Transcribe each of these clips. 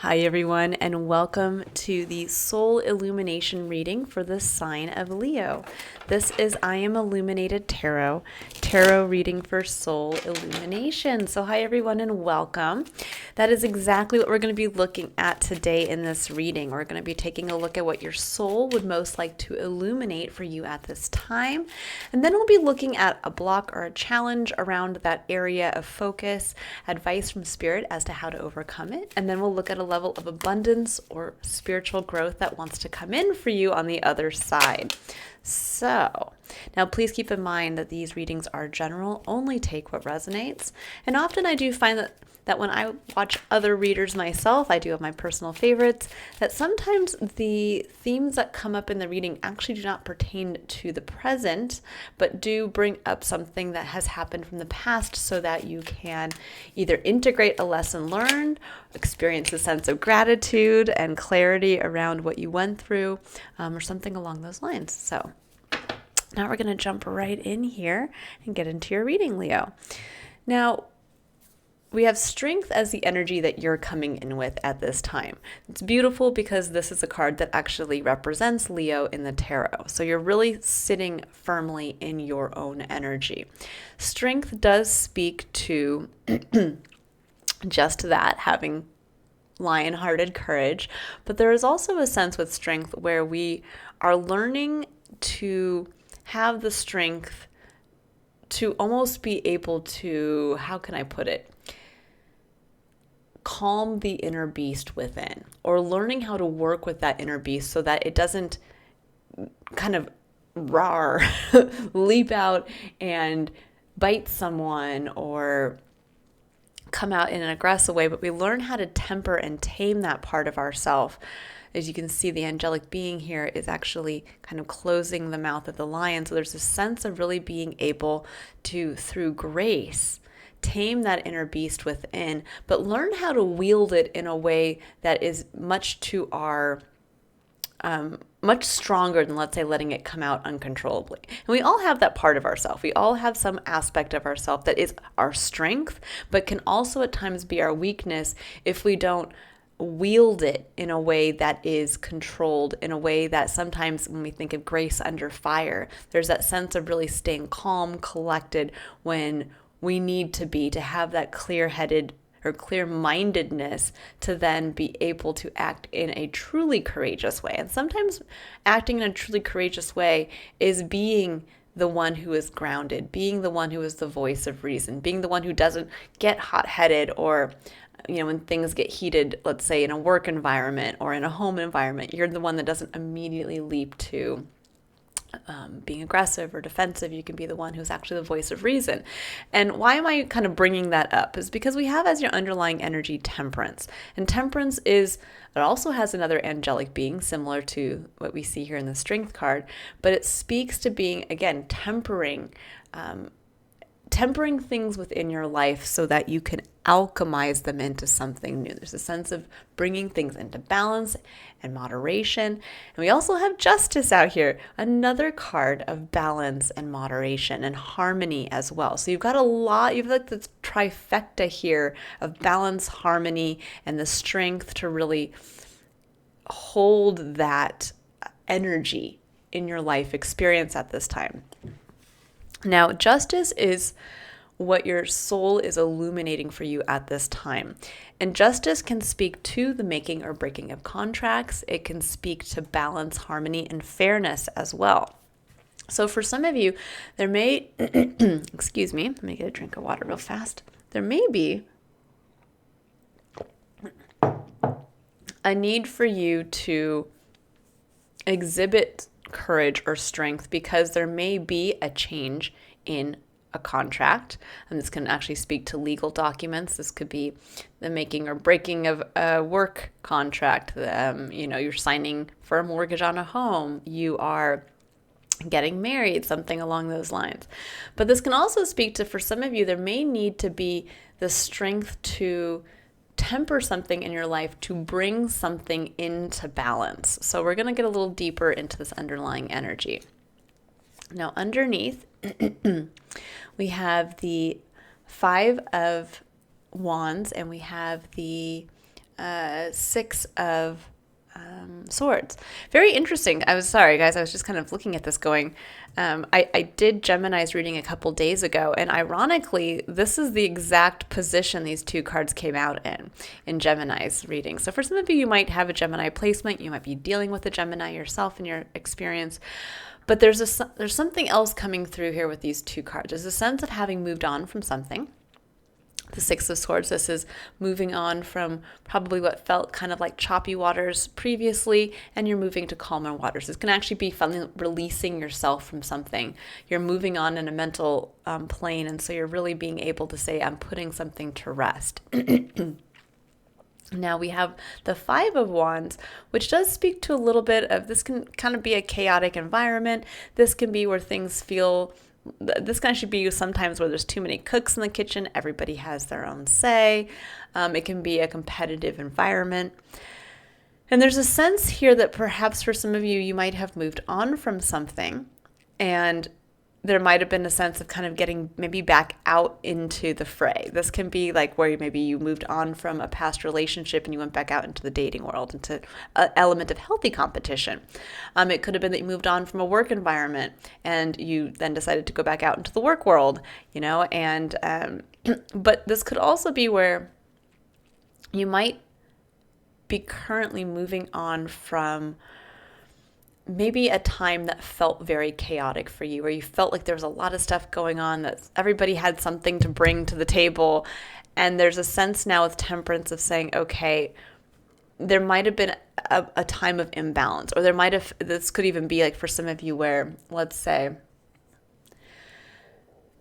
Hi everyone, and welcome to the Soul Illumination Reading for the sign of Leo. This is I Am Illuminated Tarot reading for Soul Illumination. So hi everyone and welcome. That is exactly what we're going to be looking at today in this reading. We're going to be taking a look at what your soul would most like to illuminate for you at this time. And then we'll be looking at a block or a challenge around that area of focus, advice from spirit as to how to overcome it. And then we'll look at a level of abundance or spiritual growth that wants to come in for you on the other side. So, now please keep in mind that these readings are general, only take what resonates. And often I do find that when I watch other readers myself, I do have my personal favorites, that sometimes the themes that come up in the reading actually do not pertain to the present, but do bring up something that has happened from the past so that you can either integrate a lesson learned, experience a sense of gratitude and clarity around what you went through, or something along those lines. So now we're going to jump right in here and get into your reading, Leo. Now, we have strength as the energy that you're coming in with at this time. It's beautiful because this is a card that actually represents Leo in the tarot. So you're really sitting firmly in your own energy. Strength does speak to just that, having lion-hearted courage, but there is also a sense with strength where we are learning to have the strength to almost be able to, how can I put it, calm the inner beast within, or learning how to work with that inner beast so that it doesn't kind of roar, leap out and bite someone or come out in an aggressive way, but we learn how to temper and tame that part of ourself. As you can see, the angelic being here is actually kind of closing the mouth of the lion. So there's a sense of really being able to, through grace, tame that inner beast within, but learn how to wield it in a way that is much to our much stronger than, let's say, letting it come out uncontrollably. And we all have that part of ourselves. We all have some aspect of ourselves that is our strength, but can also at times be our weakness if we don't wield it in a way that is controlled, in a way that sometimes when we think of grace under fire, there's that sense of really staying calm, collected when we need to have that clear-headed or clear-mindedness to then be able to act in a truly courageous way. And sometimes acting in a truly courageous way is being the one who is grounded, being the one who is the voice of reason, being the one who doesn't get hot-headed or, when things get heated, let's say in a work environment or in a home environment, you're the one that doesn't immediately leap to being aggressive or defensive. You can be the one who's actually the voice of reason. And why am I kind of bringing that up is because we have as your underlying energy temperance. And temperance it also has another angelic being similar to what we see here in the strength card, but it speaks to being, again, tempering things within your life so that you can alchemize them into something new. There's a sense of bringing things into balance and moderation. And we also have justice out here, another card of balance and moderation and harmony as well. So you've got you've like this trifecta here of balance, harmony, and the strength to really hold that energy in your life experience at this time. Now, justice is what your soul is illuminating for you at this time. And justice can speak to the making or breaking of contracts. It can speak to balance, harmony, and fairness as well. So for some of you, there may, excuse me, let me get a drink of water real fast. There may be a need for you to exhibit courage or strength because there may be a change in a contract, and this can actually speak to legal documents. This could be the making or breaking of a work contract. You're signing for a mortgage on a home. You are getting married, something along those lines. But this can also speak to, for some of you, there may need to be the strength to temper something in your life to bring something into balance. So we're going to get a little deeper into this underlying energy. Now, underneath, we have the 5 of Wands and we have the Six of Swords. Very interesting. I was sorry, guys. I was just kind of looking at this going, I did Gemini's reading a couple days ago, and ironically, this is the exact position these two cards came out in Gemini's reading. So for some of you, you might have a Gemini placement. You might be dealing with a Gemini yourself in your experience. But there's something else coming through here with these two cards. There's a sense of having moved on from something. The Six of Swords, this is moving on from probably what felt kind of like choppy waters previously, and you're moving to calmer waters. This can actually be finally releasing yourself from something. You're moving on in a mental plane, and so you're really being able to say, I'm putting something to rest. Now we have the Five of Wands, which does speak to a little bit of, this can kind of be a chaotic environment. This can be where things feel, this can actually be sometimes where there's too many cooks in the kitchen. Everybody has their own say. It can be a competitive environment. And there's a sense here that perhaps for some of you, you might have moved on from something, and there might have been a sense of kind of getting maybe back out into the fray. This can be like where maybe you moved on from a past relationship and you went back out into the dating world, into an element of healthy competition. It could have been that you moved on from a work environment and you then decided to go back out into the work world, and but this could also be where you might be currently moving on from maybe a time that felt very chaotic for you, where you felt like there was a lot of stuff going on, that everybody had something to bring to the table. And there's a sense now with Temperance of saying, okay, there might have been a time of imbalance, or this could even be like for some of you where, let's say,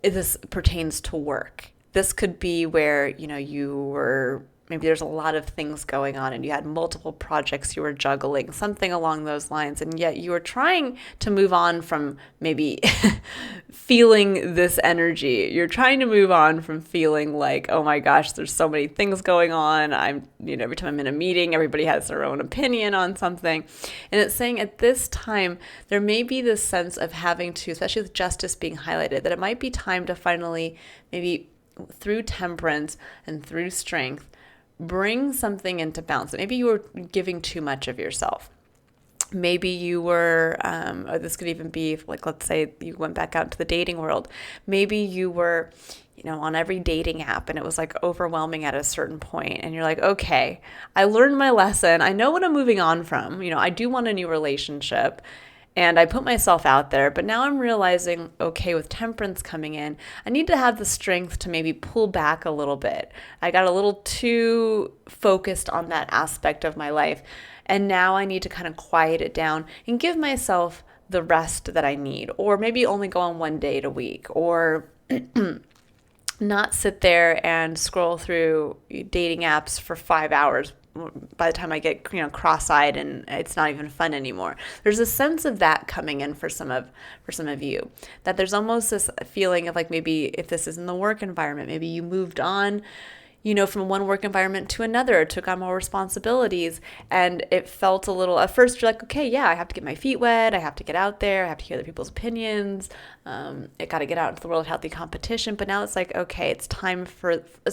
this pertains to work. This could be where, you were, maybe there's a lot of things going on and you had multiple projects you were juggling, something along those lines. And yet you were trying to move on from maybe feeling this energy. You're trying to move on from feeling like, oh my gosh, there's so many things going on. Every time I'm in a meeting, everybody has their own opinion on something. And it's saying at this time, there may be this sense of having to, especially with justice being highlighted, that it might be time to finally, maybe through temperance and through strength, bring something into balance. Maybe you were giving too much of yourself. Maybe you were, or this could even be like, let's say you went back out into the dating world. Maybe you were, on every dating app and it was like overwhelming at a certain point. And you're like, okay, I learned my lesson. I know what I'm moving on from. I do want a new relationship. And I put myself out there, but now I'm realizing, okay, with Temperance coming in, I need to have the strength to maybe pull back a little bit. I got a little too focused on that aspect of my life. And now I need to kind of quiet it down and give myself the rest that I need, or maybe only go on one date a week, or not sit there and scroll through dating apps for 5 hours by the time I get cross-eyed and it's not even fun anymore. There's a sense of that coming in for some of you, that there's almost this feeling of like, maybe if this is in the work environment, maybe you moved on from one work environment to another, took on more responsibilities, and it felt a little, at first you're like, okay, yeah, I have to get my feet wet, I have to get out there, I have to hear other people's opinions, I got to get out into the world of healthy competition. But now it's like, okay, it's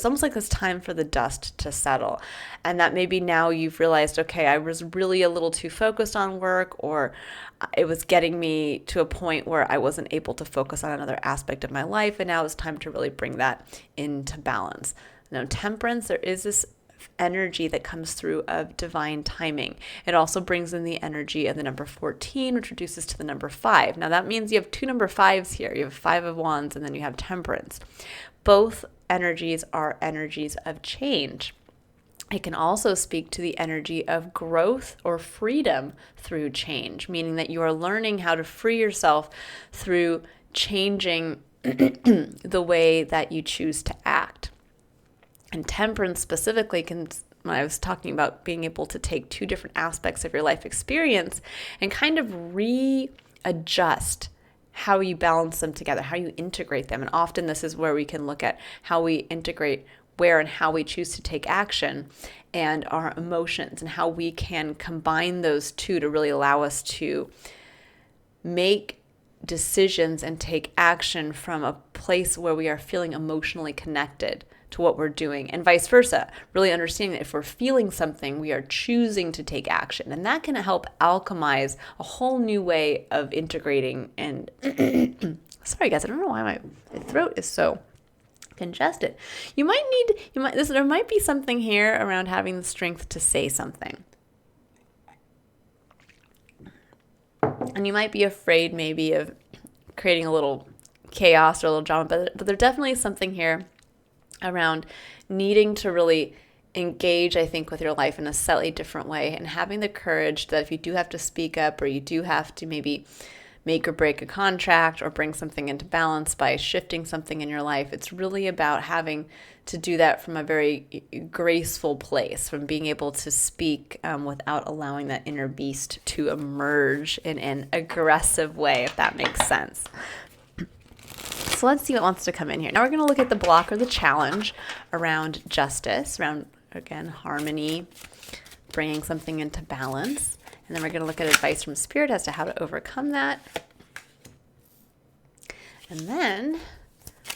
almost like it's time for the dust to settle. And that maybe now you've realized, okay, I was really a little too focused on work, or it was getting me to a point where I wasn't able to focus on another aspect of my life, and now it's time to really bring that into balance. Now, Temperance, there is this energy that comes through of divine timing. It also brings in the energy of the number 14, which reduces to the number 5. Now, that means you have two number 5s here. You have 5 of Wands, and then you have Temperance. Both energies are energies of change. It can also speak to the energy of growth or freedom through change, meaning that you are learning how to free yourself through changing the way that you choose to act. And Temperance specifically when I was talking about being able to take two different aspects of your life experience and kind of readjust how you balance them together, how you integrate them. And often this is where we can look at how we integrate where and how we choose to take action and our emotions, and how we can combine those two to really allow us to make decisions and take action from a place where we are feeling emotionally connected to what we're doing, and vice versa. Really understanding that if we're feeling something, we are choosing to take action. And that can help alchemize a whole new way of integrating and sorry guys, I don't know why my throat is so congested. There might be something here around having the strength to say something. And you might be afraid maybe of creating a little chaos or a little drama, but there's definitely something here around needing to really engage, I think, with your life in a slightly different way, and having the courage that if you do have to speak up, or you do have to maybe make or break a contract or bring something into balance by shifting something in your life, it's really about having to do that from a very graceful place, from being able to speak without allowing that inner beast to emerge in an aggressive way, if that makes sense. So let's see what wants to come in here. Now we're going to look at the block or the challenge around justice, around, again, harmony, bringing something into balance. And then we're going to look at advice from Spirit as to how to overcome that. And then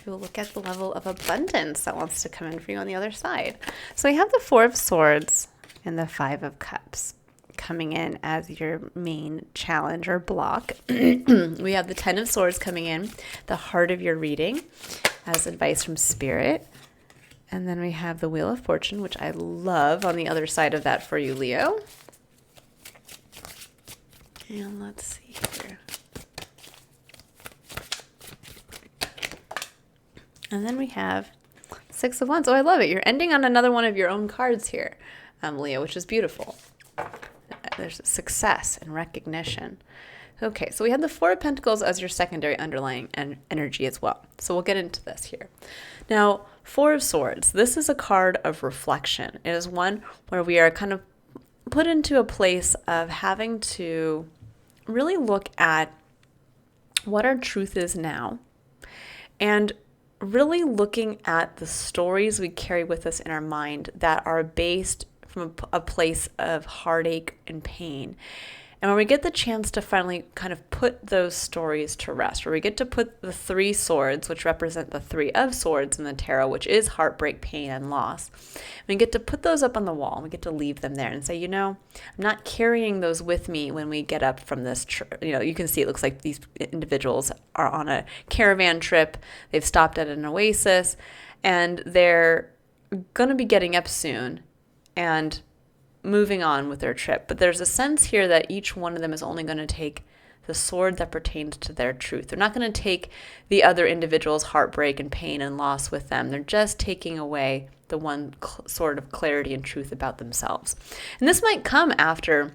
we'll look at the level of abundance that wants to come in for you on the other side. So we have the Four of Swords and the Five of Cups coming in as your main challenge or block. We have the Ten of Swords coming in, the heart of your reading, as advice from Spirit. And then we have the Wheel of Fortune, which I love on the other side of that for you, Leo. And let's see here. And then we have Six of Wands. Oh, I love it. You're ending on another one of your own cards here, Leo, which is beautiful. There's success and recognition. Okay, so we have the Four of Pentacles as your secondary underlying energy as well. So we'll get into this here. Now, Four of Swords. This is a card of reflection. It is one where we are kind of put into a place of having to really look at what our truth is now, and really looking at the stories we carry with us in our mind that are based from a place of heartache and pain. And when we get the chance to finally kind of put those stories to rest, where we get to put the Three Swords, which represent the Three of Swords in the tarot, which is heartbreak, pain, and loss, we get to put those up on the wall, and we get to leave them there and say, you know, I'm not carrying those with me when we get up from this trip. You know, you can see it looks like these individuals are on a caravan trip. They've stopped at an oasis, and they're going to be getting up soon and moving on with their trip. But there's a sense here that each one of them is only going to take the sword that pertains to their truth. They're not going to take the other individual's heartbreak and pain and loss with them. They're just taking away the one sword of clarity and truth about themselves. And this might come after,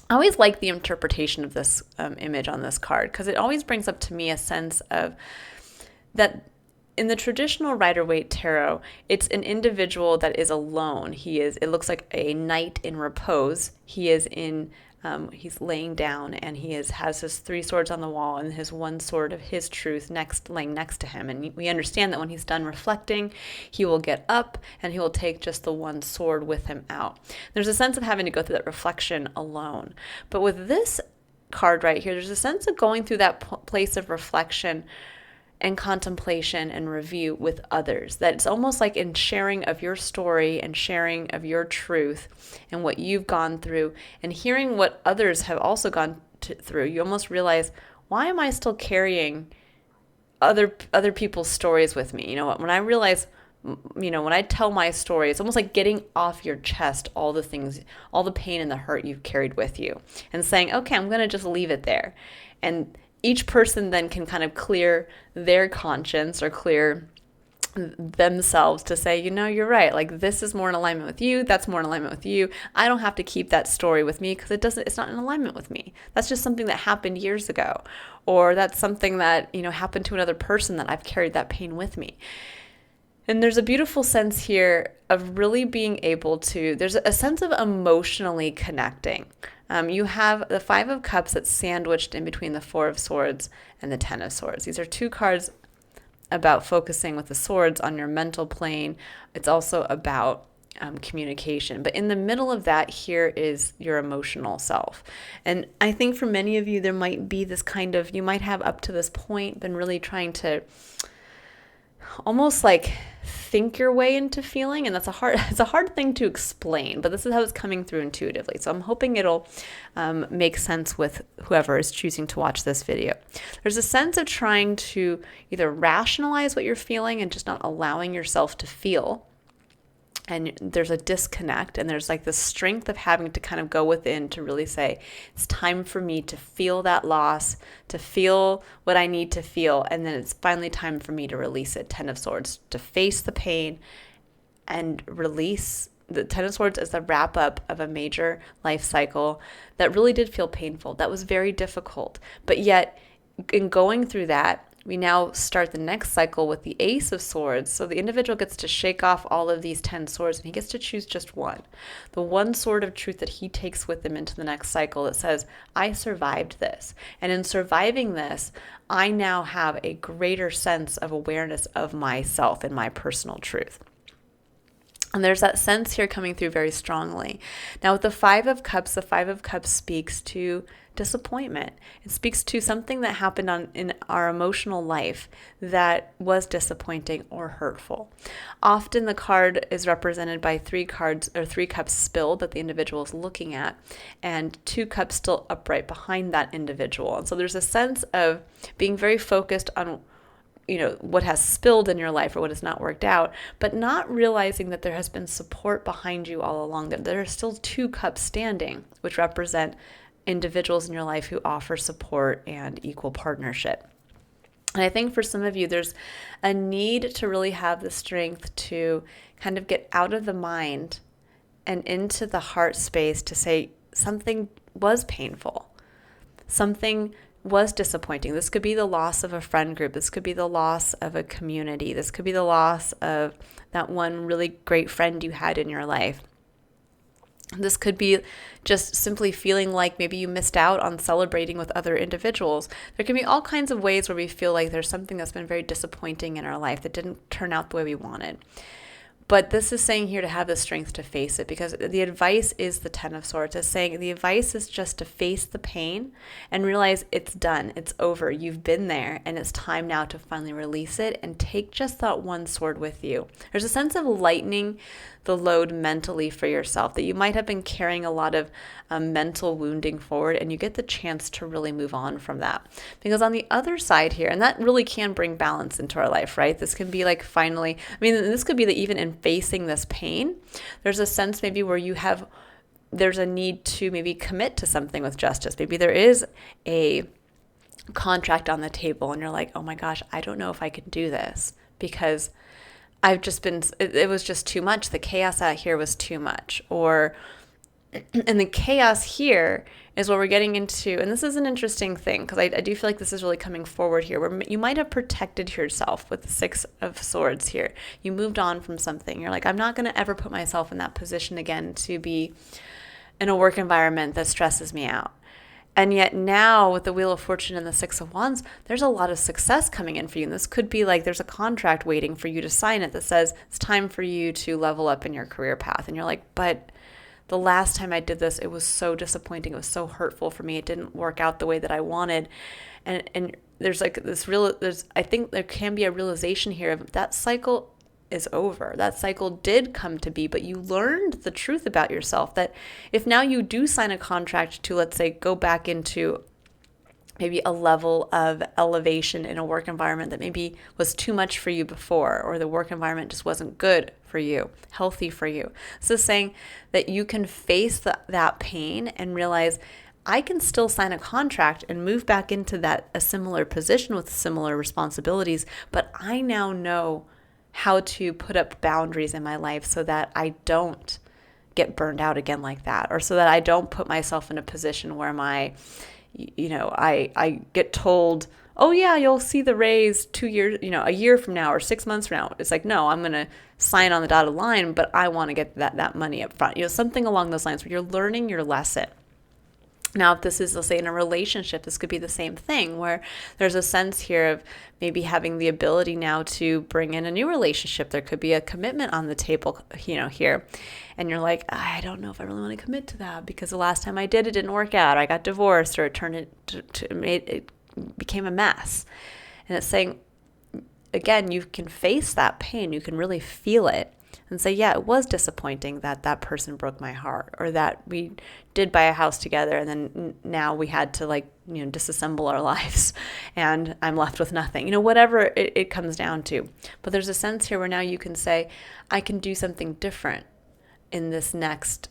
I always like the interpretation of this image on this card, because it always brings up to me a sense of that in the traditional Rider-Waite tarot, it's an individual that is alone. It looks like a knight in repose. He's laying down, and has his three swords on the wall and his one sword of his truth laying next to him. And we understand that when he's done reflecting, he will get up and he will take just the one sword with him out. There's a sense of having to go through that reflection alone. But with this card right here, there's a sense of going through that place of reflection and contemplation and review with others. That it's almost like in sharing of your story and sharing of your truth and what you've gone through and hearing what others have also gone through, you almost realize, why am I still carrying other people's stories with me? You know what? When I realize, you know, when I tell my story, it's almost like getting off your chest all the things, all the pain and the hurt you've carried with you, and saying, okay, I'm going to just leave it there. And each person then can kind of clear their conscience or clear themselves to say, you know, you're right. Like, this is more in alignment with you. That's more in alignment with you. I don't have to keep that story with me because it's not in alignment with me. That's just something that happened years ago. Or that's something that, you know, happened to another person that I've carried that pain with me. And there's a beautiful sense here of really being able to, there's a sense of emotionally connecting. You have the Five of Cups that's sandwiched in between the Four of Swords and the Ten of Swords. These are two cards about focusing with the swords on your mental plane. It's also about communication. But in the middle of that, here is your emotional self. And I think for many of you, there might be this kind of, you might have up to this point been really trying to almost like think your way into feeling, and it's a hard thing to explain, but this is how it's coming through intuitively. So I'm hoping it'll make sense with whoever is choosing to watch this video. There's a sense of trying to either rationalize what you're feeling and just not allowing yourself to feel. And there's a disconnect, and there's like the strength of having to kind of go within to really say, it's time for me to feel that loss, to feel what I need to feel, and then it's finally time for me to release it. Ten of Swords, to face the pain and release. The Ten of Swords is the wrap up of a major life cycle that really did feel painful. That was very difficult. But yet, in going through that, we now start the next cycle with the Ace of Swords. So the individual gets to shake off all of these 10 swords, and he gets to choose just one. The one sword of truth that he takes with him into the next cycle that says, I survived this. And in surviving this, I now have a greater sense of awareness of myself and my personal truth. And there's that sense here coming through very strongly. Now with the Five of Cups, the Five of Cups speaks to disappointment. It speaks to something that happened in our emotional life that was disappointing or hurtful. Often the card is represented by three cups spilled that the individual is looking at, and 2 cups still upright behind that individual. And so there's a sense of being very focused on what has spilled in your life or what has not worked out, but not realizing that there has been support behind you all along, that there are still 2 cups standing, which represent individuals in your life who offer support and equal partnership. And I think for some of you, there's a need to really have the strength to kind of get out of the mind and into the heart space to say something was painful, something was disappointing. This could be the loss of a friend group. This could be the loss of a community. This could be the loss of that one really great friend you had in your life. This could be just simply feeling like maybe you missed out on celebrating with other individuals. There can be all kinds of ways where we feel like there's something that's been very disappointing in our life that didn't turn out the way we wanted. But this is saying here to have the strength to face it, because the advice is the Ten of Swords. It's saying the advice is just to face the pain and realize it's done, it's over, you've been there, and it's time now to finally release it and take just that one sword with you. There's a sense of lightening the load mentally for yourself, that you might have been carrying a lot of mental wounding forward, and you get the chance to really move on from that. Because on the other side here, and that really can bring balance into our life, right? This can be like finally, this could be that even in facing this pain, there's a sense maybe where there's a need to maybe commit to something with justice. Maybe there is a contract on the table and you're like, oh my gosh, I don't know if I can do this because it was just too much. The chaos out here was too much. And the chaos here is what we're getting into. And this is an interesting thing, because I do feel like this is really coming forward here, where you might have protected yourself with the Six of Swords here. You moved on from something. You're like, I'm not going to ever put myself in that position again to be in a work environment that stresses me out. And yet now with the Wheel of Fortune and the Six of Wands, there's a lot of success coming in for you. And this could be like there's a contract waiting for you to sign it that says it's time for you to level up in your career path. And you're like, but the last time I did this, it was so disappointing. It was so hurtful for me. It didn't work out the way that I wanted. And there's like I think there can be a realization here of that cycle is over. That cycle did come to be, but you learned the truth about yourself, that if now you do sign a contract to, let's say, go back into maybe a level of elevation in a work environment that maybe was too much for you before, or the work environment just wasn't good for you, healthy for you. So saying that you can face that pain and realize I can still sign a contract and move back into a similar position with similar responsibilities, but I now know how to put up boundaries in my life so that I don't get burned out again like that, or so that I don't put myself in a position where I get told, oh yeah, you'll see the raise 2 years, a year from now or 6 months from now. It's like, no, I'm going to sign on the dotted line, but I want to get that money up front. Something along those lines where you're learning your lesson. Now, if this is, let's say, in a relationship, this could be the same thing, where there's a sense here of maybe having the ability now to bring in a new relationship. There could be a commitment on the table, here. And you're like, I don't know if I really want to commit to that, because the last time I did, it didn't work out. I got divorced, or it became a mess. And it's saying, again, you can face that pain. You can really feel it and say, yeah, it was disappointing that that person broke my heart, or that we did buy a house together and then now we had to disassemble our lives and I'm left with nothing, whatever it comes down to. But there's a sense here where now you can say, I can do something different in this next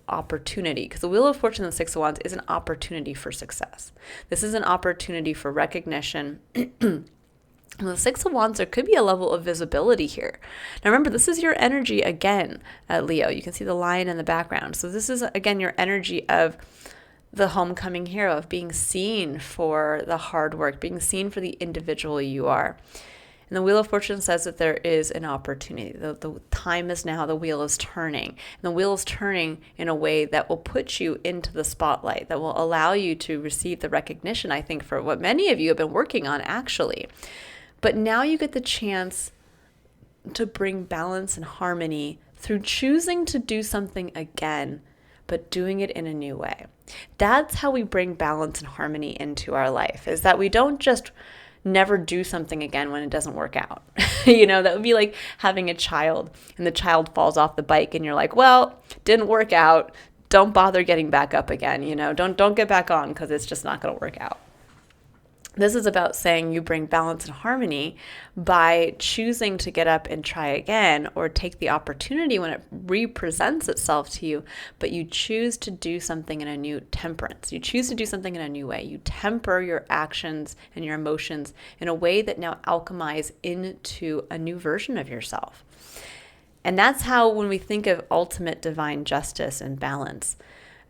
opportunity, because the Wheel of Fortune and the Six of Wands is an opportunity for success. This is an opportunity for recognition. And the Six of Wands, there could be a level of visibility here. Now remember, this is your energy again, Leo. You can see the lion in the background. So this is, again, your energy of the homecoming hero, of being seen for the hard work, being seen for the individual you are. And the Wheel of Fortune says that there is an opportunity. The time is now. The wheel is turning. And the wheel is turning in a way that will put you into the spotlight, that will allow you to receive the recognition, I think, for what many of you have been working on, actually. But now you get the chance to bring balance and harmony through choosing to do something again, but doing it in a new way. That's how we bring balance and harmony into our life, is that we don't just never do something again when it doesn't work out. That would be like having a child and the child falls off the bike and you're like, well, didn't work out. Don't bother getting back up again. Don't get back on because it's just not going to work out. This is about saying you bring balance and harmony by choosing to get up and try again, or take the opportunity when it represents itself to you, but you choose to do something in a new temperance. You choose to do something in a new way. You temper your actions and your emotions in a way that now alchemize into a new version of yourself. And that's how, when we think of ultimate divine justice and balance,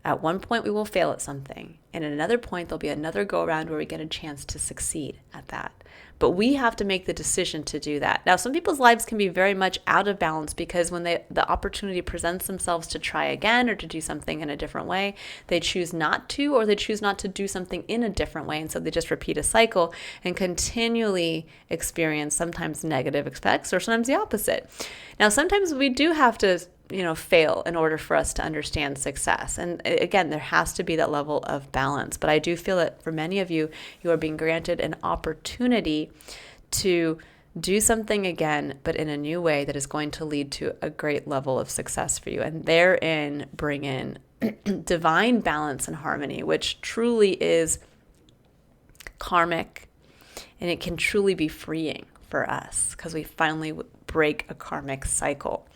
at one point we will fail at something, and at another point there'll be another go around where we get a chance to succeed at that. But we have to make the decision to do that. Now, some people's lives can be very much out of balance because when the opportunity presents themselves to try again or to do something in a different way, they choose not to, or they choose not to do something in a different way. And so they just repeat a cycle and continually experience sometimes negative effects, or sometimes the opposite. Now, sometimes we do have to fail in order for us to understand success. And again, there has to be that level of balance. But I do feel that for many of you, you are being granted an opportunity to do something again, but in a new way that is going to lead to a great level of success for you. And therein bring in divine balance and harmony, which truly is karmic, and it can truly be freeing for us because we finally break a karmic cycle.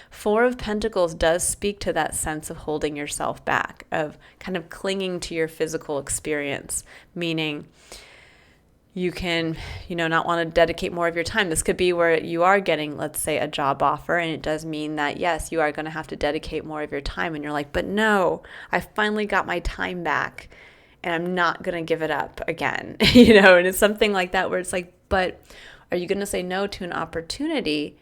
Four of Pentacles does speak to that sense of holding yourself back, of kind of clinging to your physical experience, meaning you can, not want to dedicate more of your time. This could be where you are getting, let's say, a job offer, and it does mean that, yes, you are going to have to dedicate more of your time, and you're like, but no, I finally got my time back, and I'm not going to give it up again, and it's something like that where it's like, but are you going to say no to an opportunity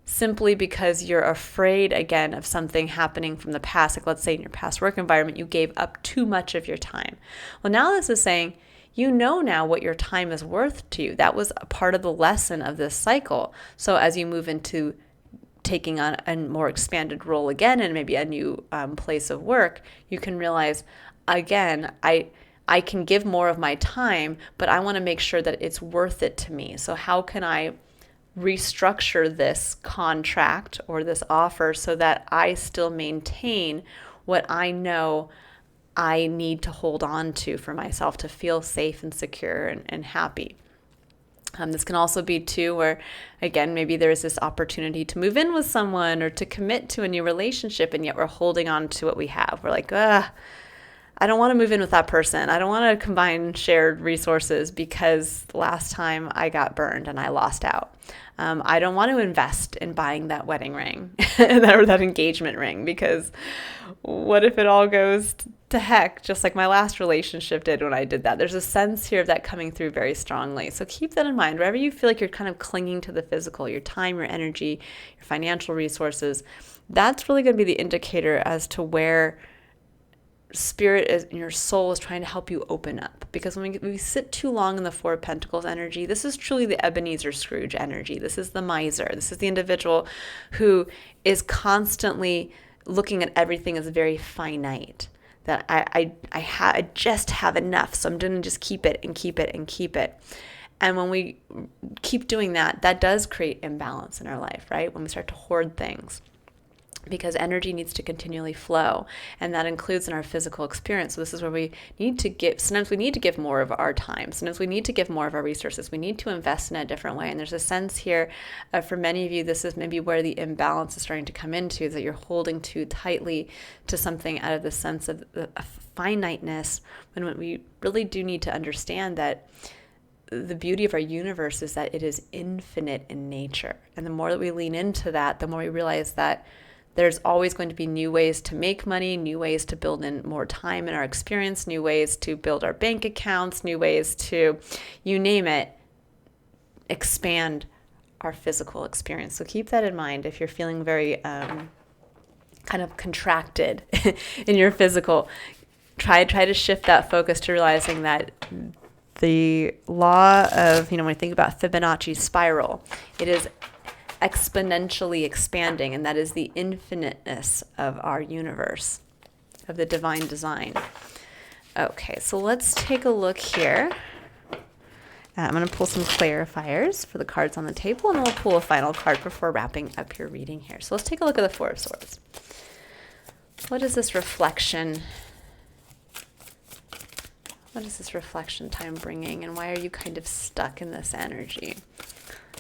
simply because you're afraid, again, of something happening from the past? Like, let's say in your past work environment, you gave up too much of your time. Well, now this is saying, now what your time is worth to you. That was a part of the lesson of this cycle. So as you move into taking on a more expanded role again, and maybe a new place of work, you can realize, again, I can give more of my time, but I want to make sure that it's worth it to me. So how can I restructure this contract or this offer so that I still maintain what I know I need to hold on to for myself to feel safe and secure and happy. This can also be too where, again, maybe there's this opportunity to move in with someone or to commit to a new relationship, and yet we're holding on to what we have. We're like, I don't want to move in with that person. I don't want to combine shared resources because last time I got burned and I lost out. I don't want to invest in buying that wedding ring or that engagement ring, because what if it all goes to heck, just like my last relationship did when I did that? There's a sense here of that coming through very strongly. So keep that in mind. Wherever you feel like you're kind of clinging to the physical, your time, your energy, your financial resources, that's really going to be the indicator as to where spirit is, your soul is trying to help you open up. Because when we sit too long in the Four of Pentacles energy, this is truly the Ebenezer Scrooge energy. This is the miser. This is the individual who is constantly looking at everything as very finite. That I just have enough, so I'm going to just keep it and keep it and keep it. And when we keep doing that, that does create imbalance in our life, right? When we start to hoard things, because energy needs to continually flow, and that includes in our physical experience. So this is where we need to give, sometimes we need to give more of our time. Sometimes we need to give more of our resources. We need to invest in a different way. And there's a sense here, for many of you, this is maybe where the imbalance is starting to come into, is that you're holding too tightly to something out of the sense of finiteness, when we really do need to understand that the beauty of our universe is that it is infinite in nature. And the more that we lean into that, the more we realize that there's always going to be new ways to make money, new ways to build in more time in our experience, new ways to build our bank accounts, new ways to, you name it, expand our physical experience. So keep that in mind if you're feeling very kind of contracted in your physical. Try to shift that focus to realizing that the law of, when I think about Fibonacci's spiral, it is exponentially expanding, and that is the infiniteness of our universe, of the divine design. Okay, so let's take a look here. I'm going to pull some clarifiers for the cards on the table, and then we'll pull a final card before wrapping up your reading here. So let's take a look at the Four of Swords. What is this reflection? What is this reflection time bringing, and why are you kind of stuck in this energy?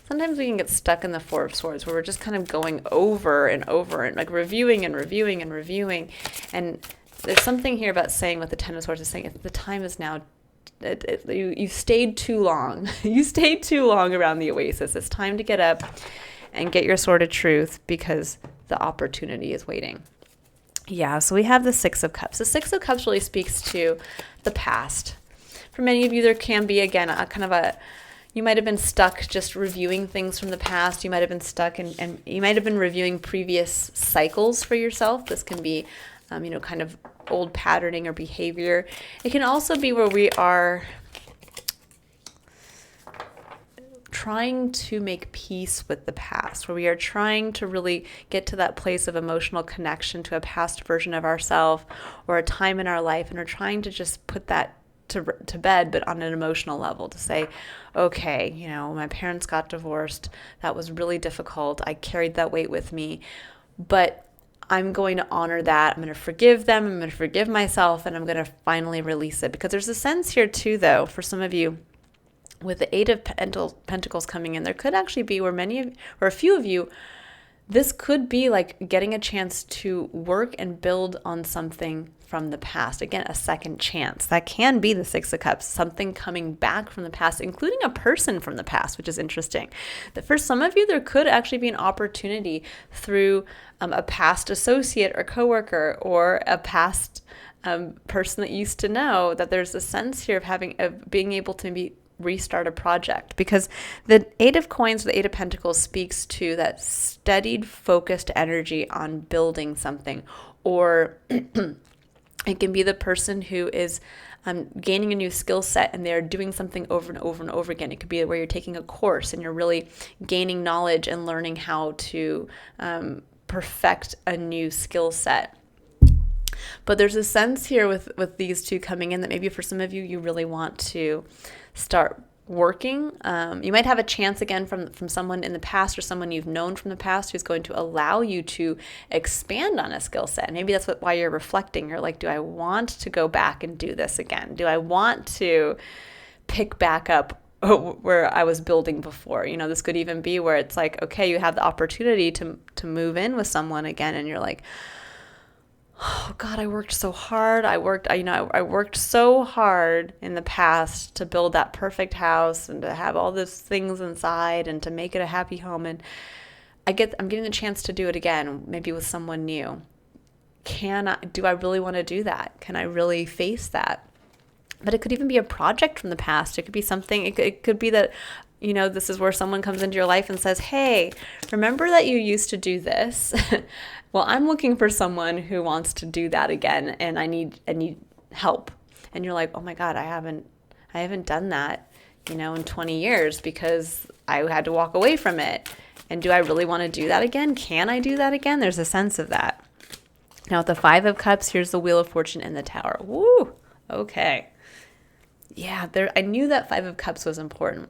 Sometimes we can get stuck in the Four of Swords, where we're just kind of going over and over and like reviewing and reviewing and reviewing. And there's something here about saying what the Ten of Swords is saying. The time is now. You stayed too long. You stayed too long around the oasis. It's time to get up and get your sword of truth, because the opportunity is waiting. Yeah, so we have the Six of Cups. The Six of Cups really speaks to the past. For many of you, there can be, again, you might have been stuck just reviewing things from the past. You might have been stuck and you might have been reviewing previous cycles for yourself. This can be, kind of old patterning or behavior. It can also be where we are trying to make peace with the past, where we are trying to really get to that place of emotional connection to a past version of ourselves or a time in our life, and we're trying to just put that to bed, but on an emotional level, to say, okay, my parents got divorced. That was really difficult. I carried that weight with me, but I'm going to honor that. I'm going to forgive them. I'm going to forgive myself, and I'm going to finally release it. Because there's a sense here too, though, for some of you, with the Eight of Pentacles coming in, there could actually be where a few of you, this could be like getting a chance to work and build on something from the past. Again, a second chance. That can be the Six of Cups, something coming back from the past, including a person from the past, which is interesting. That for some of you, there could actually be an opportunity through a past associate or coworker, or a past person that you used to know, that there's a sense here of being able to maybe restart a project, because the Eight of Coins, the Eight of Pentacles, speaks to that steadied, focused energy on building something. Or it can be the person who is gaining a new skill set, and they're doing something over and over and over again. It could be where you're taking a course and you're really gaining knowledge and learning how to perfect a new skill set. But there's a sense here with these two coming in that maybe for some of you, you really want to start working. You might have a chance again from someone in the past, or someone you've known from the past, who's going to allow you to expand on a skill set. Maybe that's why you're reflecting. You're like, do I want to go back and do this again? Do I want to pick back up where I was building before? This could even be where it's like, okay, you have the opportunity to move in with someone again, and you're like, oh God, I worked so hard. I worked so hard in the past to build that perfect house and to have all those things inside and to make it a happy home. And I'm getting the chance to do it again, maybe with someone new. Do I really want to do that? Can I really face that? But it could even be a project from the past. It could be something, it could be that, this is where someone comes into your life and says, hey, remember that you used to do this? Well, I'm looking for someone who wants to do that again, and I need help. And you're like, oh my God, I haven't done that, in 20 years, because I had to walk away from it. And do I really want to do that again? Can I do that again? There's a sense of that. Now with the Five of Cups, here's the Wheel of Fortune and the Tower. Woo! Okay. Yeah, I knew that Five of Cups was important.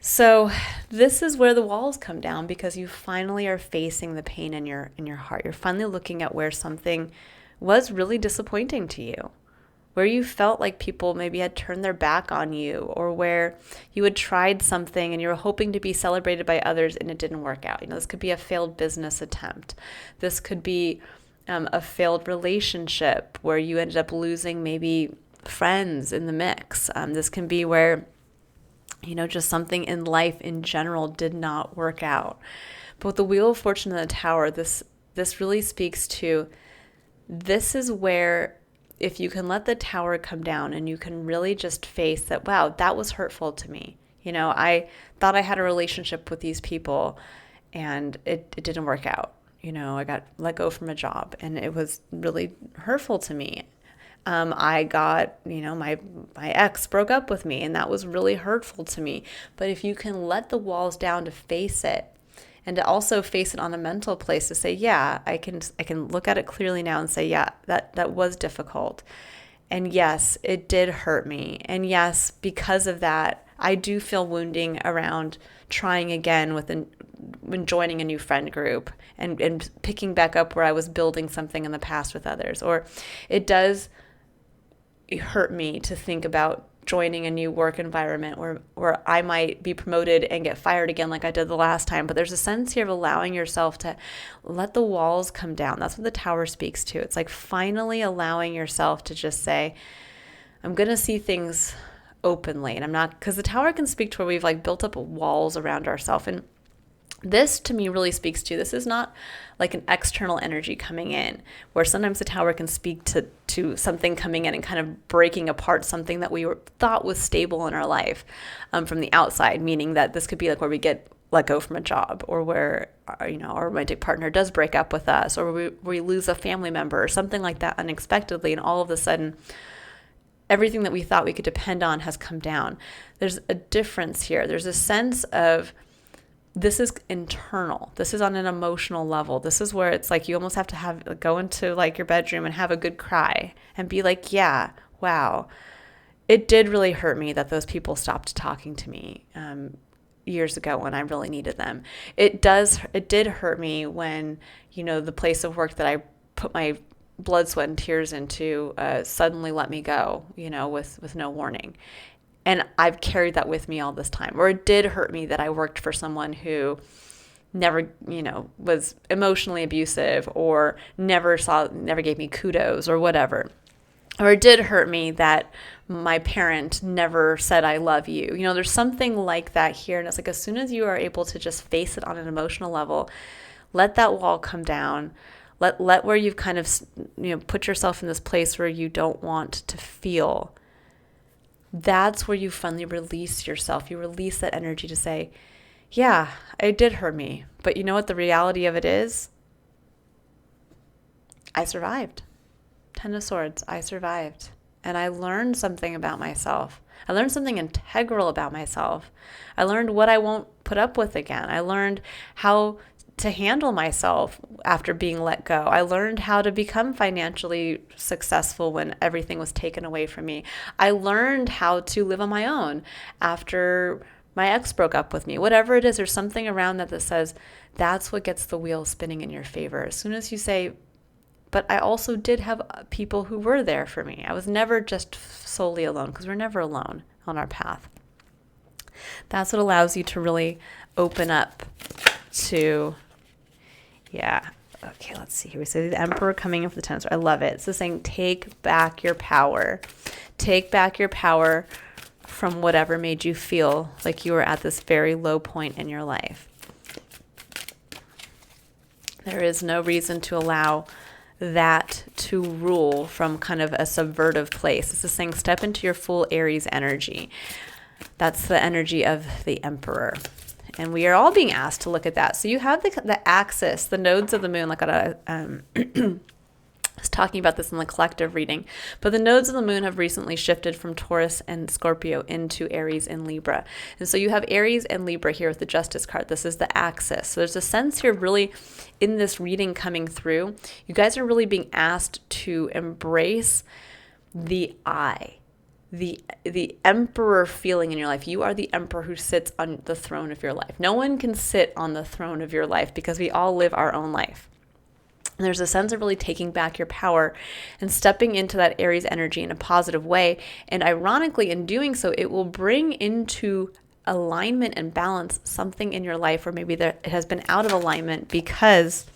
So this is where the walls come down, because you finally are facing the pain in your heart. You're finally looking at where something was really disappointing to you, where you felt like people maybe had turned their back on you, or where you had tried something and you were hoping to be celebrated by others and it didn't work out. This could be a failed business attempt. This could be a failed relationship where you ended up losing maybe friends in the mix. This can be where just something in life in general did not work out. But with the Wheel of Fortune and the Tower, this really speaks to, this is where, if you can let the Tower come down and you can really just face that, wow, that was hurtful to me. I thought I had a relationship with these people and it didn't work out. I got let go from a job and it was really hurtful to me. I got, my ex broke up with me and that was really hurtful to me. But if you can let the walls down to face it, and to also face it on a mental place, to say, yeah, I can look at it clearly now and say, yeah, that was difficult. And yes, it did hurt me. And yes, because of that, I do feel wounding around trying again when joining a new friend group and picking back up where I was building something in the past with others. Or it does hurt me to think about joining a new work environment where I might be promoted and get fired again like I did the last time. But there's a sense here of allowing yourself to let the walls come down. That's what the Tower speaks to. It's like finally allowing yourself to just say, I'm going to see things openly. And I'm not, because the Tower can speak to where we've built up walls around ourselves. And this to me really speaks to, this is not like an external energy coming in, where sometimes the Tower can speak to something coming in and kind of breaking apart something that we thought was stable in our life from the outside, meaning that this could be like where we get let go from a job, or where our romantic partner does break up with us, or we lose a family member or something like that unexpectedly, and all of a sudden everything that we thought we could depend on has come down. There's a difference here. There's a sense of, this is internal. This is on an emotional level. This is where it's like you almost have to go into your bedroom and have a good cry and be like, yeah, wow, it did really hurt me that those people stopped talking to me years ago when I really needed them. It did hurt me when, the place of work that I put my blood, sweat, and tears into suddenly let me go, with no warning. And I've carried that with me all this time. Or it did hurt me that I worked for someone who never, was emotionally abusive, or never gave me kudos or whatever. Or it did hurt me that my parent never said, I love you. There's something like that here. And it's like, as soon as you are able to just face it on an emotional level, let that wall come down. Let where you've kind of, put yourself in this place where you don't want to feel. That's where you finally release yourself. You release that energy to say, yeah, it did hurt me. But you know what the reality of it is? I survived. 10 of Swords, I survived. And I learned something about myself. I learned something integral about myself. I learned what I won't put up with again. I learned how to handle myself after being let go. I learned how to become financially successful when everything was taken away from me. I learned how to live on my own after my ex broke up with me. Whatever it is, there's something around that says that's what gets the wheel spinning in your favor. As soon as you say, but I also did have people who were there for me. I was never just solely alone, because we're never alone on our path. That's what allows you to really open up to, yeah. Okay, let's see here. We say the Emperor coming in for the Ten of Swords. I love it. So saying, take back your power. Take back your power from whatever made you feel like you were at this very low point in your life. There is no reason to allow that to rule from kind of a subvertive place. This is saying, step into your full Aries energy. That's the energy of the Emperor. And we are all being asked to look at that. So you have the axis, the nodes of the moon, like I was talking about this in the collective reading, but the nodes of the moon have recently shifted from Taurus and Scorpio into Aries and Libra. And so you have Aries and Libra here with the Justice card. This is the axis. So there's a sense here really in this reading coming through. You guys are really being asked to embrace the I. the emperor feeling in your life. You are the emperor who sits on the throne of your life. No one can sit on the throne of your life because we all live our own life. And there's a sense of really taking back your power and stepping into that Aries energy in a positive way. And ironically, in doing so, it will bring into alignment and balance something in your life where maybe it has been out of alignment because,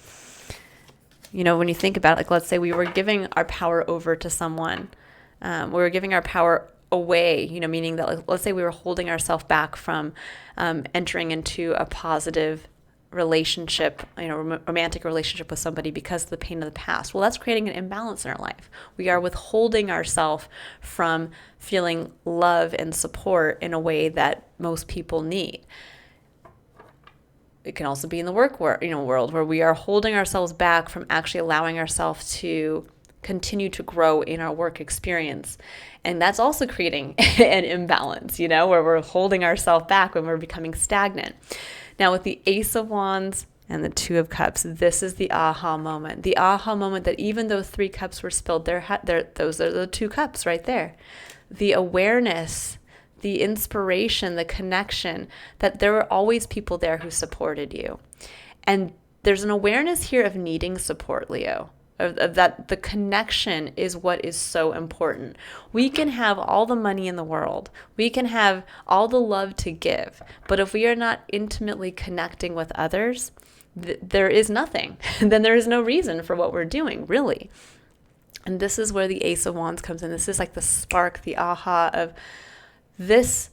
when you think about it, like let's say we were giving our power over to someone. We were giving our power away, meaning that like, let's say we were holding ourselves back from entering into a positive relationship, romantic relationship with somebody because of the pain of the past. Well, that's creating an imbalance in our life. We are withholding ourselves from feeling love and support in a way that most people need. It can also be in the work world where we are holding ourselves back from actually allowing ourselves to continue to grow in our work experience. And that's also creating an imbalance, where we're holding ourselves back when we're becoming stagnant. Now, with the Ace of Wands and the Two of Cups, this is the aha moment. The aha moment that even though 3 cups were spilled, those are the 2 cups right there. The awareness, the inspiration, the connection, that there were always people there who supported you. And there's an awareness here of needing support, Leo. Of that the connection is what is so important. We can have all the money in the world. We can have all the love to give. But if we are not intimately connecting with others, there is nothing. Then there is no reason for what we're doing, really. And this is where the Ace of Wands comes in. This is like the spark, the aha of this.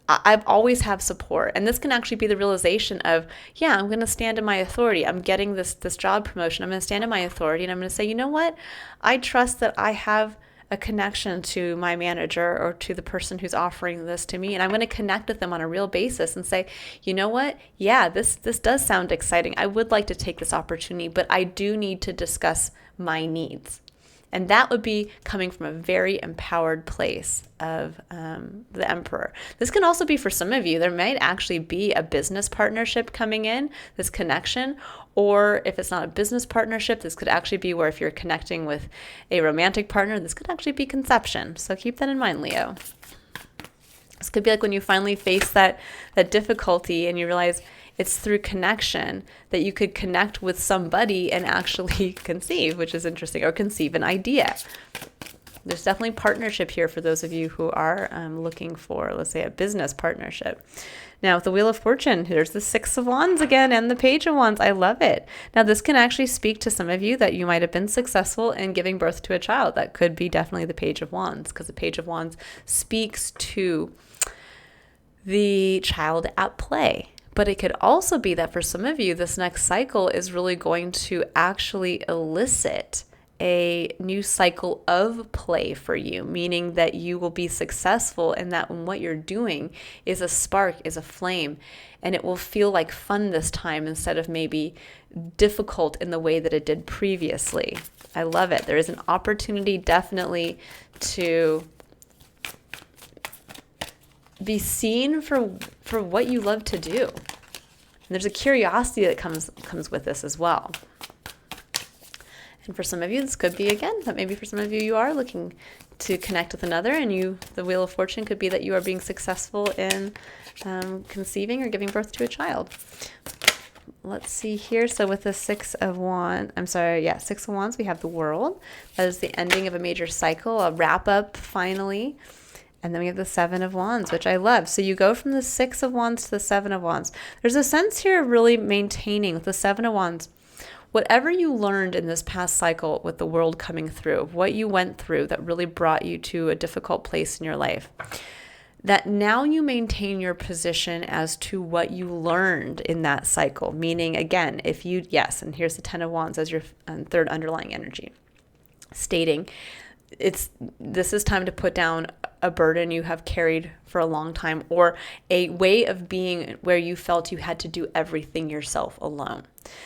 I've always have support. And this can actually be the realization of, yeah, I'm going to stand in my authority. I'm getting this job promotion. I'm going to stand in my authority and I'm going to say, you know what? I trust that I have a connection to my manager or to the person who's offering this to me. And I'm going to connect with them on a real basis and say, you know what? Yeah, this does sound exciting. I would like to take this opportunity, but I do need to discuss my needs. And that would be coming from a very empowered place of the Emperor. This can also be for some of you. There might actually be a business partnership coming in, this connection. Or if it's not a business partnership, this could actually be where if you're connecting with a romantic partner, this could actually be conception. So keep that in mind, Leo. This could be like when you finally face that difficulty and you realize it's through connection that you could connect with somebody and actually conceive, which is interesting, or conceive an idea. There's definitely partnership here for those of you who are looking for, let's say, a business partnership. Now, with the Wheel of Fortune, there's the 6 of Wands again and the Page of Wands. I love it. Now, this can actually speak to some of you that you might have been successful in giving birth to a child. That could be definitely the Page of Wands, because the Page of Wands speaks to the child at play. But it could also be that for some of you, this next cycle is really going to actually elicit a new cycle of play for you, meaning that you will be successful in that when what you're doing is a spark, is a flame, and it will feel like fun this time instead of maybe difficult in the way that it did previously. I love it. There is an opportunity definitely to be seen for what you love to do. And there's a curiosity that comes with this as well. And for some of you, this could be, again, that maybe for some of you, you are looking to connect with another, and the Wheel of Fortune could be that you are being successful in conceiving or giving birth to a child. Let's see here. So with the 6 of Wands, 6 of Wands, we have the World. That is the ending of a major cycle, a wrap up finally. And then we have the 7 of Wands, which I love. So you go from the 6 of Wands to the 7 of Wands. There's a sense here of really maintaining with the 7 of Wands. Whatever you learned in this past cycle with the World coming through, what you went through that really brought you to a difficult place in your life, that now you maintain your position as to what you learned in that cycle. Meaning, again, and here's the 10 of Wands as your third underlying energy, stating this is time to put down a burden you have carried for a long time, or a way of being where you felt you had to do everything yourself alone.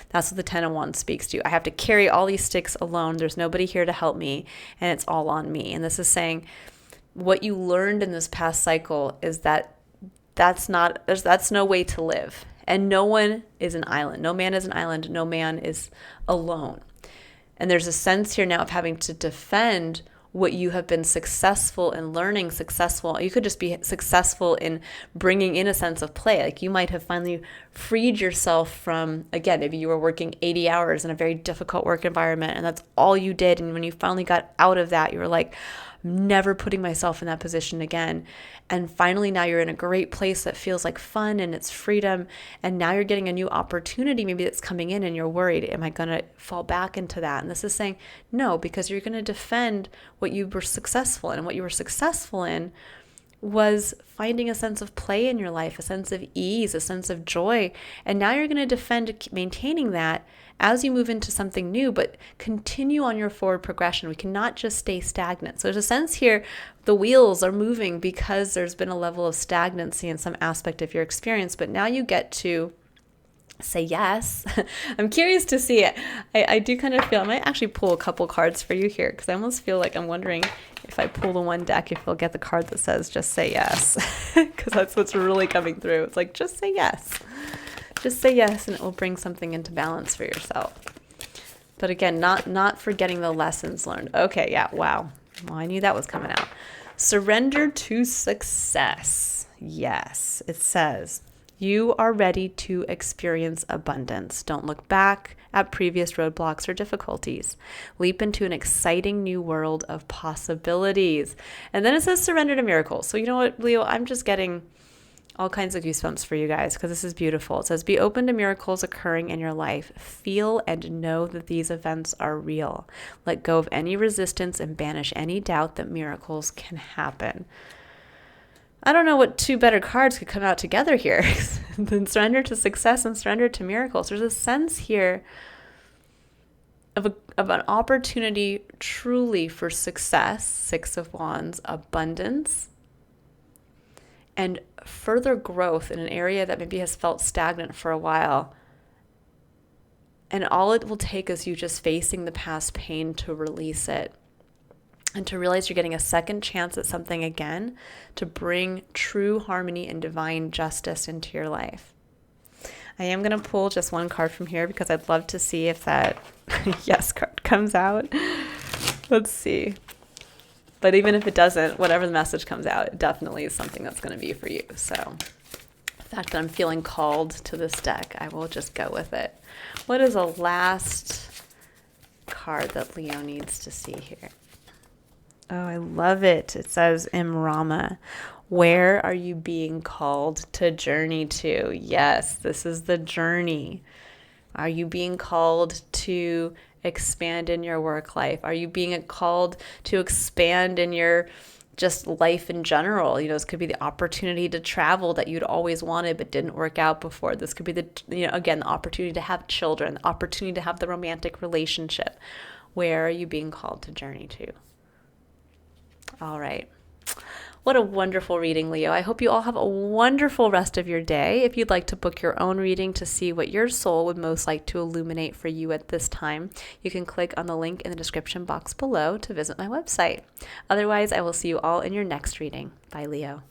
That's what the 10 of Wands speaks to. I have to carry all these sticks alone. There's nobody here to help me, and it's all on me. And this is saying what you learned in this past cycle is that's no way to live. And no one is an island. No man is an island. No man is alone. And there's a sense here now of having to defend what you have been successful in learning, successful. You could just be successful in bringing in a sense of play. Like you might have finally freed yourself from, again, maybe you were working 80 hours in a very difficult work environment and that's all you did. And when you finally got out of that, you were like, I'm never putting myself in that position again. And finally, now you're in a great place that feels like fun and it's freedom. And now you're getting a new opportunity, maybe that's coming in and you're worried, am I going to fall back into that? And this is saying no, because you're going to defend what you were successful in. And what you were successful in was finding a sense of play in your life, a sense of ease, a sense of joy. And now you're going to defend maintaining that as you move into something new, but continue on your forward progression. We cannot just stay stagnant. So there's a sense here, the wheels are moving because there's been a level of stagnancy in some aspect of your experience, but now you get to say yes. I'm curious to see it. I do kind of feel, I might actually pull a couple cards for you here because I almost feel like I'm wondering if I pull the one deck, if you'll get the card that says just say yes, because that's what's really coming through. It's like, just say yes. Just say yes, and it will bring something into balance for yourself. But again, not forgetting the lessons learned. Okay, yeah, wow. Well, I knew that was coming out. Surrender to success. Yes, it says, you are ready to experience abundance. Don't look back at previous roadblocks or difficulties. Leap into an exciting new world of possibilities. And then it says surrender to miracles. So you know what, Leo, I'm just getting all kinds of goosebumps for you guys because this is beautiful. It says, be open to miracles occurring in your life. Feel and know that these events are real. Let go of any resistance and banish any doubt that miracles can happen. I don't know what two better cards could come out together here than surrender to success and surrender to miracles. There's a sense here of an opportunity truly for success, Six of Wands, abundance, and further growth in an area that maybe has felt stagnant for a while. And all it will take is you just facing the past pain to release it and to realize you're getting a second chance at something again to bring true harmony and divine justice into your life. I am going to pull just one card from here because I'd love to see if that yes card comes out. Let's see. But even if it doesn't, whatever the message comes out, it definitely is something that's going to be for you. So the fact that I'm feeling called to this deck, I will just go with it. What is the last card that Leo needs to see here? Oh, I love it. It says Imrama. Where are you being called to journey to? Yes, this is the journey. Are you being called to expand in your work life? Are you being called to expand in your just life in general? You know, this could be the opportunity to travel that you'd always wanted but didn't work out before. This could be the, again, the opportunity to have children, the opportunity to have the romantic relationship. Where are you being called to journey to? All right. What a wonderful reading, Leo. I hope you all have a wonderful rest of your day. If you'd like to book your own reading to see what your soul would most like to illuminate for you at this time, you can click on the link in the description box below to visit my website. Otherwise, I will see you all in your next reading. Bye, Leo.